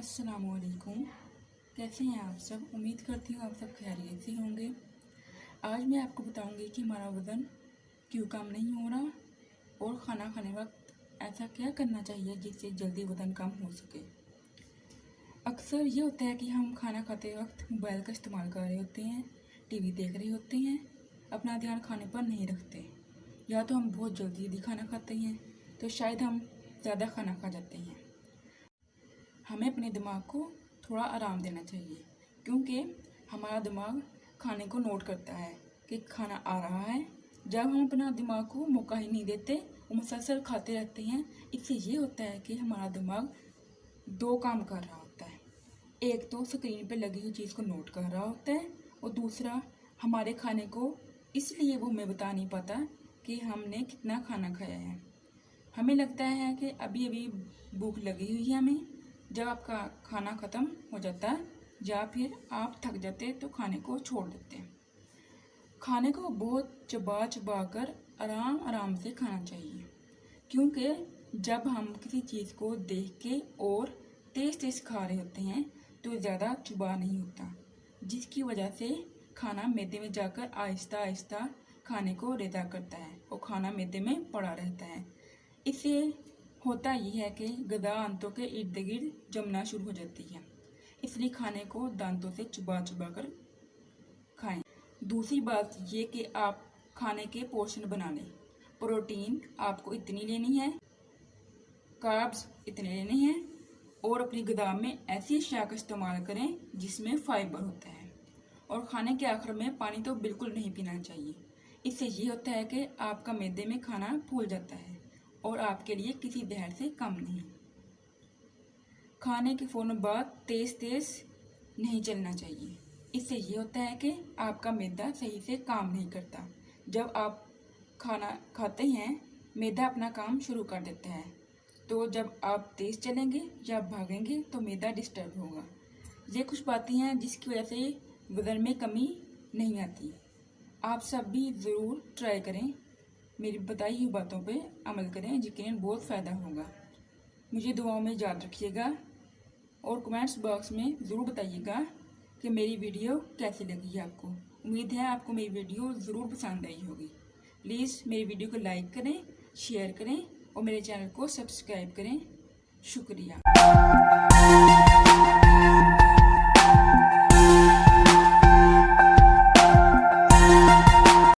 अस्सलामुअलैकुम। कैसे हैं आप सब? उम्मीद करती हूँ आप सब खैरियत से होंगे। आज मैं आपको बताऊंगी कि हमारा वज़न क्यों कम नहीं हो रहा और खाना खाने वक्त ऐसा क्या करना चाहिए जिससे जल्दी वज़न कम हो सके। अक्सर ये होता है कि हम खाना खाते वक्त मोबाइल का इस्तेमाल कर रहे होते हैं, टीवी देख रहे होते हैं, अपना ध्यान खाने पर नहीं रखते, या तो हम बहुत जल्दी खाना खाते हैं तो शायद हम ज़्यादा खाना खा जाते हैं। हमें अपने दिमाग को थोड़ा आराम देना चाहिए, क्योंकि हमारा दिमाग खाने को नोट करता है कि खाना आ रहा है। जब हम अपना दिमाग को मौका ही नहीं देते, वो मुसलसल खाते रहते हैं। इससे ये होता है कि हमारा दिमाग दो काम कर रहा होता है। एक तो स्क्रीन पे लगी हुई चीज़ को नोट कर रहा होता है, और दूसरा हमारे खाने को इसलिए वो हमें बता नहीं पाता कि हमने कितना खाना खाया है। हमें लगता है कि अभी अभी भूख लगी हुई है हमें। जब आपका खाना ख़त्म हो जाता है या फिर आप थक जाते हैं तो खाने को छोड़ देते हैं। खाने को बहुत चबा चबा कर आराम आराम से खाना चाहिए, क्योंकि जब हम किसी चीज़ को देख के और तेज़ तेज़ खा रहे होते हैं तो ज़्यादा चबा नहीं होता, जिसकी वजह से खाना मैदे में जाकर आहिस्ता आहिस्ता खाने को रेज़ा करता है और खाना मैदे में पड़ा रहता है। इससे होता यह है कि गदा दांतों के इर्द गिर्द जमना शुरू हो जाती है, इसलिए खाने को दांतों से चबा चबा कर खाएं। दूसरी बात ये कि आप खाने के पोर्शन बना लें। प्रोटीन आपको इतनी लेनी है, कार्ब्स इतने लेने हैं, और अपनी गदा में ऐसी अशिया का इस्तेमाल करें जिसमें फाइबर होता है। और खाने के आखिर में पानी तो बिल्कुल नहीं पीना चाहिए। इससे ये होता है कि आपका मैदे में खाना फूल जाता है और आपके लिए किसी जहर से कम नहीं। खाने के फ़ौरन बाद तेज़ तेज़ नहीं चलना चाहिए। इससे ये होता है कि आपका मैदा सही से काम नहीं करता। जब आप खाना खाते हैं, मैदा अपना काम शुरू कर देता है, तो जब आप तेज़ चलेंगे या भागेंगे तो मैदा डिस्टर्ब होगा। ये कुछ बातें हैं जिसकी वजह से वज़न में कमी नहीं आती। आप सब भी ज़रूर ट्राई करें, मेरी बताई हुई बातों पे अमल करें, यकीनन बहुत फ़ायदा होगा। मुझे दुआओं में याद रखिएगा और कमेंट्स बॉक्स में ज़रूर बताइएगा कि मेरी वीडियो कैसी लगी है आपको। उम्मीद है आपको मेरी वीडियो ज़रूर पसंद आई होगी। प्लीज़ मेरी वीडियो को लाइक करें, शेयर करें और मेरे चैनल को सब्सक्राइब करें। शुक्रिया।